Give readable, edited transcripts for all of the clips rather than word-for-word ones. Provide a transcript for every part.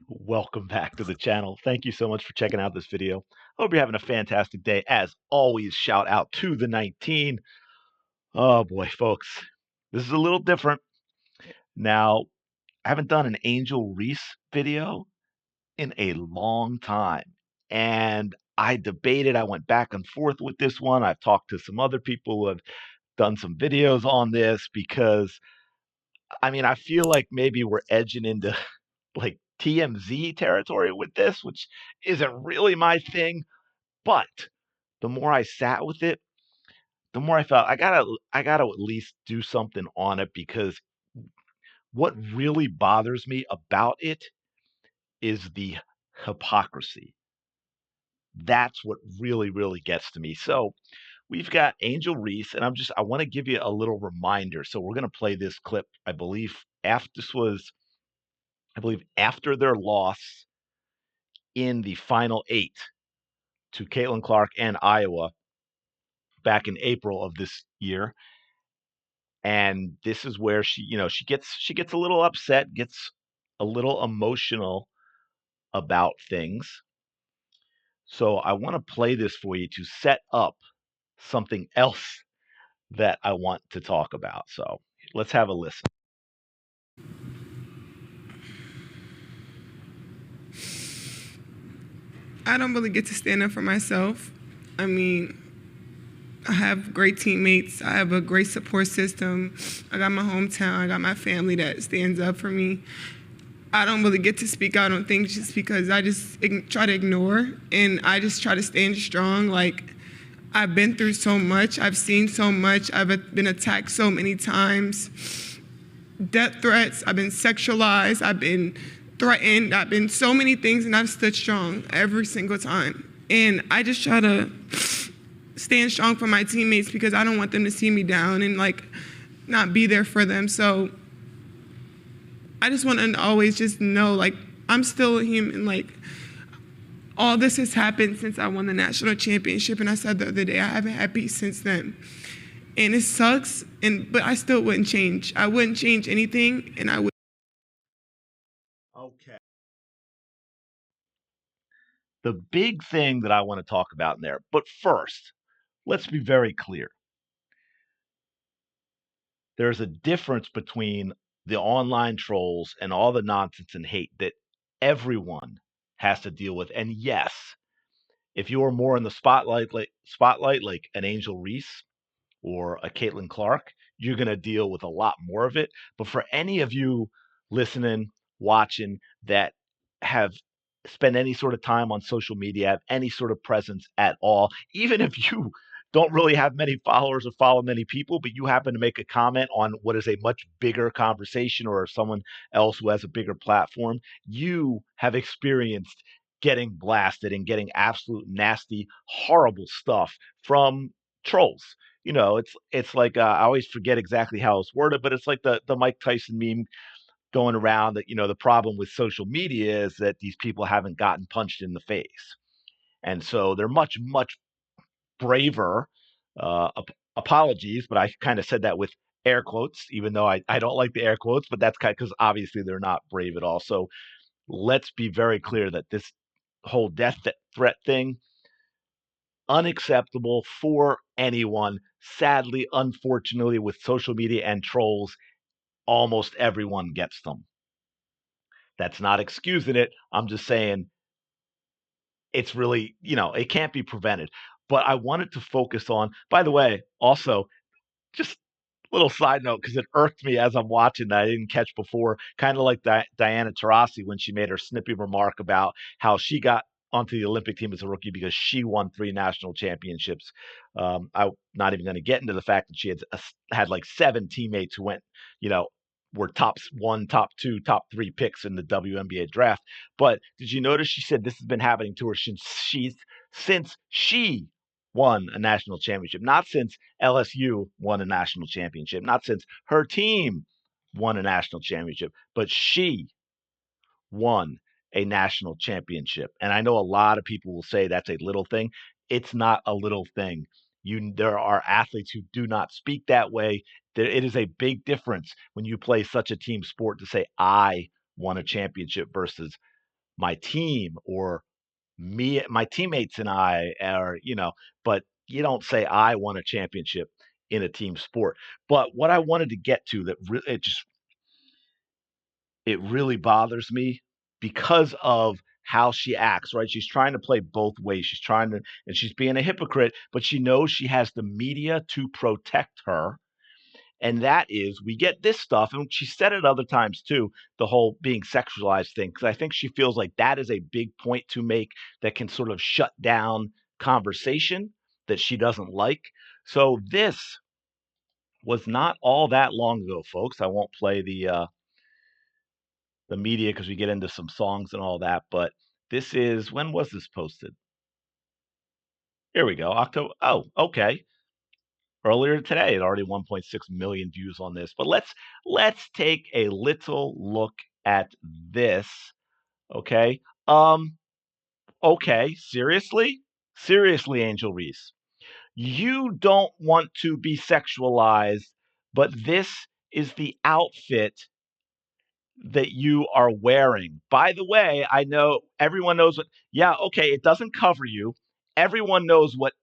Welcome back to the channel. Thank you so much for checking out this video. Hope you're having a fantastic day. As always, shout out to the 19. Oh boy, folks, this is a little different. Now, I haven't done an Angel Reese video in a long time. And I debated, I went back and forth with this one. I've talked to some other people who have done some videos on this because, I feel like maybe we're edging into like TMZ territory with this, which isn't really my thing. But the more I sat with it, the more I felt I gotta at least do something on it because what really bothers me about it is the hypocrisy. That's what really, really gets to me. So we've got Angel Reese, and I want to give you a little reminder. So we're gonna play this clip, I believe after their loss in the final eight to Caitlin Clark and Iowa back in April of this year. And this is where she gets a little upset, gets a little emotional about things. So I want to play this for you to set up something else that I want to talk about. So let's have a listen. I don't really get to stand up for myself. I mean, I have great teammates. I have a great support system. I got my hometown. I got my family that stands up for me. I don't really get to speak out on things just because I just try to ignore, and I just try to stand strong. Like, I've been through so much. I've seen so much. I've been attacked so many times. Death threats. I've been sexualized. I've been threatened. I've been so many things, and I've stood strong every single time. And I just try to stand strong for my teammates because I don't want them to see me down and not be there for them. So I just want them to always just know I'm still a human. All this has happened since I won the national championship, and I said the other day I haven't had peace since then. And it sucks, but I still wouldn't change. I wouldn't change anything, and I would. Okay. The big thing that I want to talk about in there, but first, let's be very clear. There's a difference between the online trolls and all the nonsense and hate that everyone has to deal with. And yes, if you are more in the spotlight like an Angel Reese or a Caitlin Clark, you're going to deal with a lot more of it. But for any of you listening, watching that have spent any sort of time on social media, have any sort of presence at all, even if you don't really have many followers or follow many people, but you happen to make a comment on what is a much bigger conversation or someone else who has a bigger platform, you have experienced getting blasted and getting absolute nasty, horrible stuff from trolls. It's like I always forget exactly how it's worded, but it's like the Mike Tyson meme going around that the problem with social media is that these people haven't gotten punched in the face, and so they're much braver. Apologies, but I kind of said that with air quotes, even though I don't like the air quotes, but that's kind of because obviously they're not brave at all. So let's be very clear that this whole death threat thing unacceptable for anyone. Sadly, unfortunately, with social media and trolls, almost everyone gets them. That's not excusing it. I'm just saying it's really, it can't be prevented. But I wanted to focus on, by the way, also, just little side note, because it irked me as I'm watching that I didn't catch before, kind of like Diana Taurasi when she made her snippy remark about how she got onto the Olympic team as a rookie because she won 3 national championships. I'm not even going to get into the fact that she had like 7 teammates who went, were top 1, top 2, top 3 picks in the WNBA draft. But did you notice she said this has been happening to her since she won a national championship, not since LSU won a national championship, not since her team won a national championship, but she won a national championship. And I know a lot of people will say that's a little thing. It's not a little thing. There are athletes who do not speak that way. It is a big difference when you play such a team sport to say I won a championship versus my team or me, my teammates and I are, but you don't say I won a championship in a team sport. But what I wanted to get to that it really bothers me because of how she acts, right? She's trying to play both ways. She's trying to, and she's being a hypocrite, but she knows she has the media to protect her. And that is, we get this stuff, and she said it other times too, the whole being sexualized thing, because I think she feels like that is a big point to make that can sort of shut down conversation that she doesn't like. So this was not all that long ago, folks. I won't play the media because we get into some songs and all that. But this is, when was this posted? Here we go. October. Oh, okay. Earlier today, it already 1.6 million views on this. But let's take a little look at this. Okay. Okay. Seriously, Angel Reese. You don't want to be sexualized, but this is the outfit that you are wearing. By the way, I know everyone knows what, yeah, okay, it doesn't cover you. Everyone knows what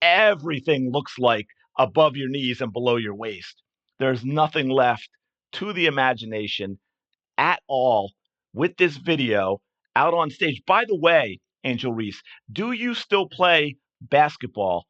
everything looks like above your knees and below your waist. There's nothing left to the imagination at all with this video out on stage. By the way, Angel Reese, do you still play basketball?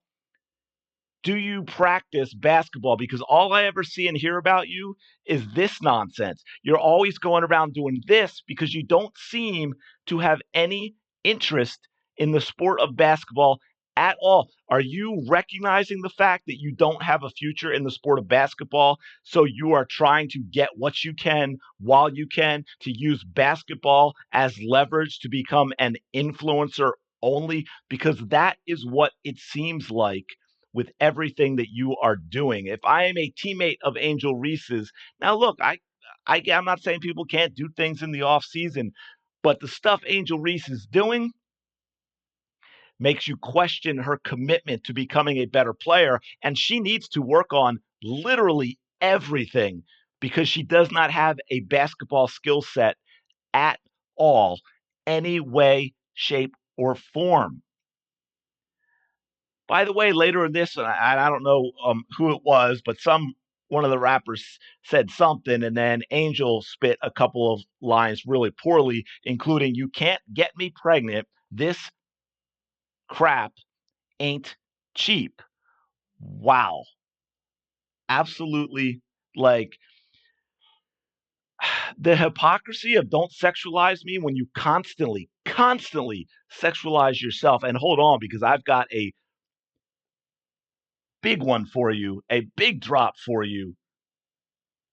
Do you practice basketball? Because all I ever see and hear about you is this nonsense. You're always going around doing this because you don't seem to have any interest in the sport of basketball at all. Are you recognizing the fact that you don't have a future in the sport of basketball? So you are trying to get what you can while you can to use basketball as leverage to become an influencer only? Because that is what it seems like with everything that you are doing. If I am a teammate of Angel Reese's, now look, I'm not saying people can't do things in the off season, but the stuff Angel Reese is doing makes you question her commitment to becoming a better player, and she needs to work on literally everything because she does not have a basketball skill set at all, any way, shape, or form. By the way, later in this, and I don't know who it was, but one of the rappers said something, and then Angel spit a couple of lines really poorly, including "You can't get me pregnant. This crap ain't cheap." Wow, absolutely, like the hypocrisy of "don't sexualize me" when you constantly sexualize yourself. And hold on, because I've got a big one for you, a big drop for you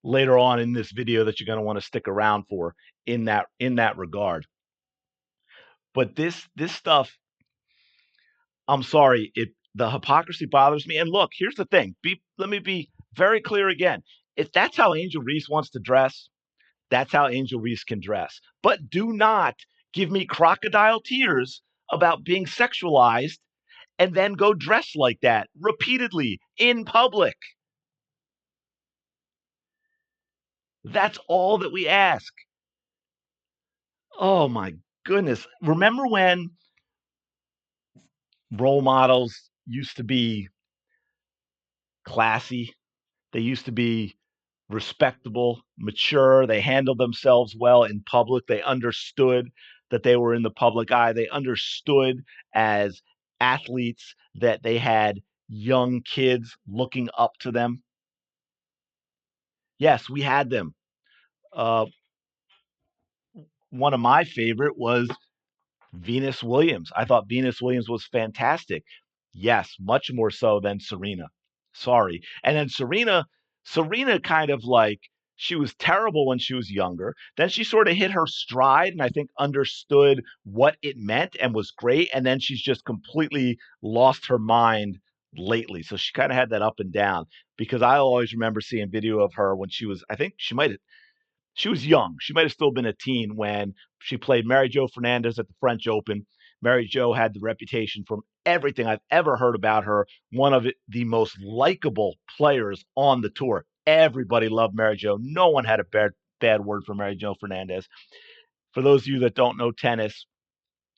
later on in this video that you're going to want to stick around for in that regard. But this stuff, I'm sorry, the hypocrisy bothers me. And look, here's the thing. Let me be very clear again. If that's how Angel Reese wants to dress, that's how Angel Reese can dress. But do not give me crocodile tears about being sexualized and then go dress like that repeatedly in public. That's all that we ask. Oh my goodness. Remember when role models used to be classy? They used to be respectable, mature. They handled themselves well in public. They understood that they were in the public eye. They understood as athletes that they had young kids looking up to them. Yes, we had them. Uh, one of my favorite was Venus Williams. I thought Venus Williams was fantastic. Yes, much more so than Serena. Sorry. And then Serena kind of like she was terrible when she was younger. Then she sort of hit her stride and I think understood what it meant and was great. And then she's just completely lost her mind lately. So she kind of had that up and down because I always remember seeing video of her when she was, I think she was young. She might have still been a teen when she played Mary Jo Fernandez at the French Open. Mary Jo had the reputation from everything I've ever heard about her, one of the most likable players on the tour. Everybody loved Mary Jo. No one had a bad word for Mary Jo Fernandez. For those of you that don't know tennis,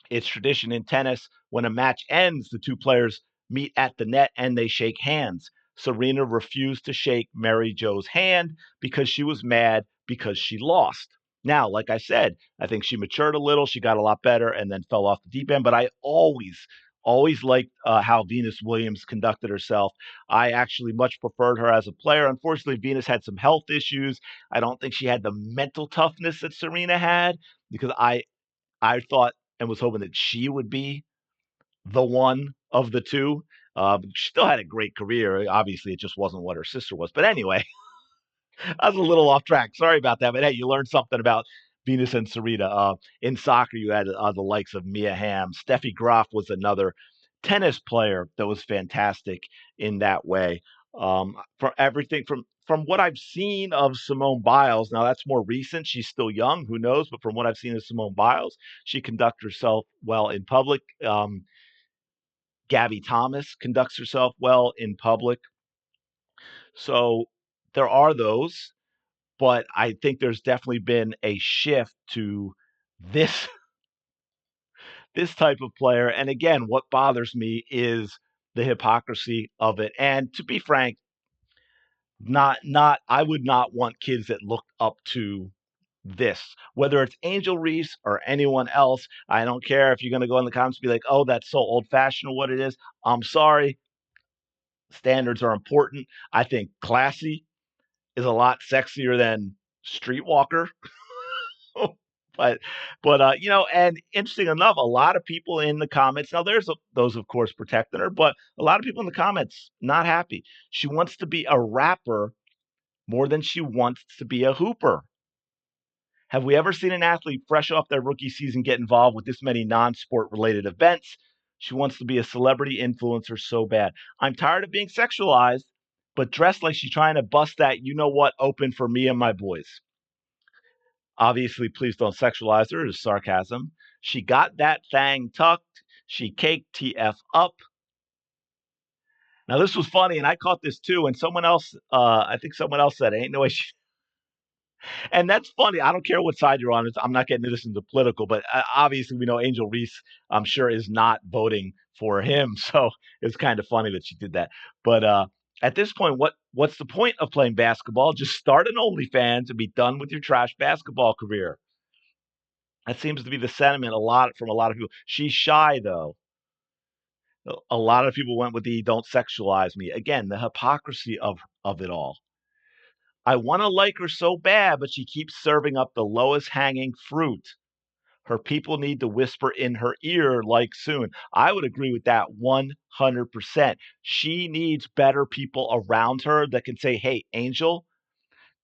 it's tradition in tennis when a match ends, the two players meet at the net and they shake hands. Serena refused to shake Mary Jo's hand because she was mad because she lost. Now, like I said, I think she matured a little. She got a lot better and then fell off the deep end. But I always liked how Venus Williams conducted herself. I actually much preferred her as a player. Unfortunately, Venus had some health issues. I don't think she had the mental toughness that Serena had because I thought and was hoping that she would be the one of the two. She still had a great career. Obviously, it just wasn't what her sister was. But anyway, I was a little off track. Sorry about that. But hey, you learned something about Venus and Serena. In soccer, you had the likes of Mia Hamm. Steffi Graf was another tennis player that was fantastic in that way. For everything from what I've seen of Simone Biles, now that's more recent. She's still young, who knows? But from what I've seen of Simone Biles, she conducts herself well in public. Gabby Thomas conducts herself well in public. So there are those, but I think there's definitely been a shift to this this type of player. And again, what bothers me is the hypocrisy of it. And to be frank, not I would not want kids that look up to this, whether it's Angel Reese or anyone else. I don't care if you're going to go in the comments and be like, oh, that's so old fashioned or what it is. I'm sorry. Standards are important. I think classy is a lot sexier than streetwalker. but and interesting enough, a lot of people in the comments, now there's those of course protecting her, but a lot of people in the comments not happy. She wants to be a rapper more than she wants to be a hooper. Have we ever seen an athlete fresh off their rookie season get involved with this many non-sport related events? She wants to be a celebrity influencer so bad. I'm tired of being sexualized, but dressed like she's trying to bust that you know what open for me and my boys. Obviously, please don't sexualize her. It is sarcasm. She got that thing tucked. She caked TF up. Now, this was funny, and I caught this too. And someone else, I think someone else said, ain't no way she. And that's funny. I don't care what side you're on. I'm not getting this into political, but obviously, we know Angel Reese, I'm sure, is not voting for him. So it's kind of funny that she did that. But at this point, what's the point of playing basketball? Just start an OnlyFans and be done with your trash basketball career. That seems to be the sentiment from a lot of people. She's shy though. A lot of people went with the "don't sexualize me." Again, the hypocrisy of it all. I want to like her so bad, but she keeps serving up the lowest hanging fruit. Her people need to whisper in her ear like soon. I would agree with that 100%. She needs better people around her that can say, "Hey, Angel,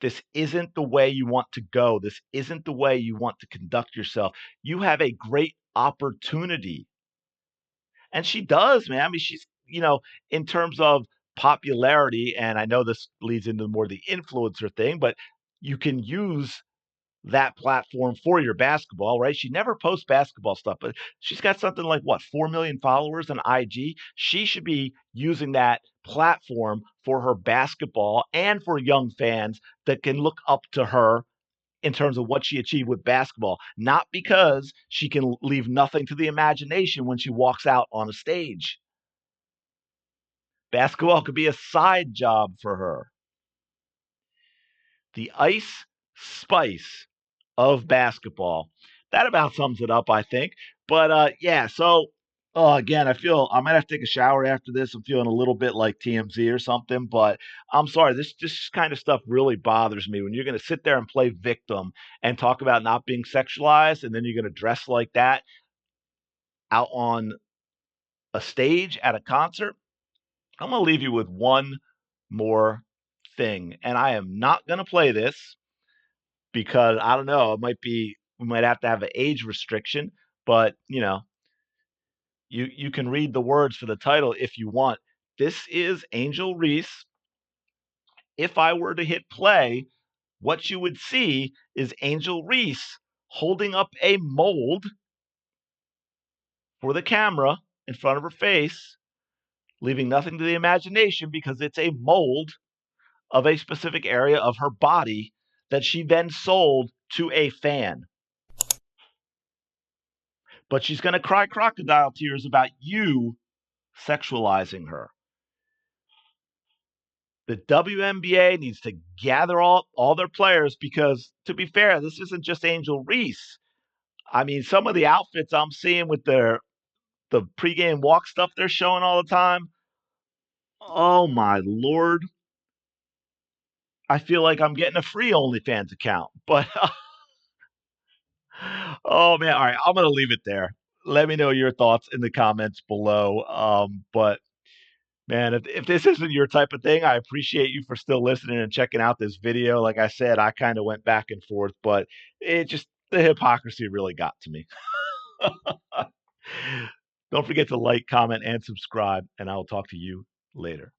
this isn't the way you want to go. This isn't the way you want to conduct yourself. You have a great opportunity." And she does, man. I mean, she's, in terms of popularity, and I know this leads into more the influencer thing, but you can use that platform for your basketball, right? She never posts basketball stuff, but she's got something like what, 4 million followers on IG. She should be using that platform for her basketball and for young fans that can look up to her in terms of what she achieved with basketball, not because she can leave nothing to the imagination when she walks out on a stage. Basketball could be a side job for her. The ice spice of basketball. That about sums it up, I think. But yeah, so again, I feel I might have to take a shower after this. I'm feeling a little bit like TMZ or something, but I'm sorry. This kind of stuff really bothers me when you're going to sit there and play victim and talk about not being sexualized, and then you're going to dress like that out on a stage at a concert. I'm going to leave you with one more thing, and I am not going to play this because I don't know. We might have to have an age restriction, but you can read the words for the title if you want. This is Angel Reese. If I were to hit play, what you would see is Angel Reese holding up a mold for the camera in front of her face, leaving nothing to the imagination because it's a mold of a specific area of her body that she then sold to a fan. but she's going to cry crocodile tears about you sexualizing her. The WNBA needs to gather all their players because, to be fair, this isn't just Angel Reese. I mean, some of the outfits I'm seeing with the pregame walk stuff they're showing all the time. Oh my lord! I feel like I'm getting a free OnlyFans account. But oh man, all right, I'm gonna leave it there. Let me know your thoughts in the comments below. But man, if this isn't your type of thing, I appreciate you for still listening and checking out this video. Like I said, I kind of went back and forth, but it just the hypocrisy really got to me. Don't forget to like, comment, and subscribe, and I will talk to you later.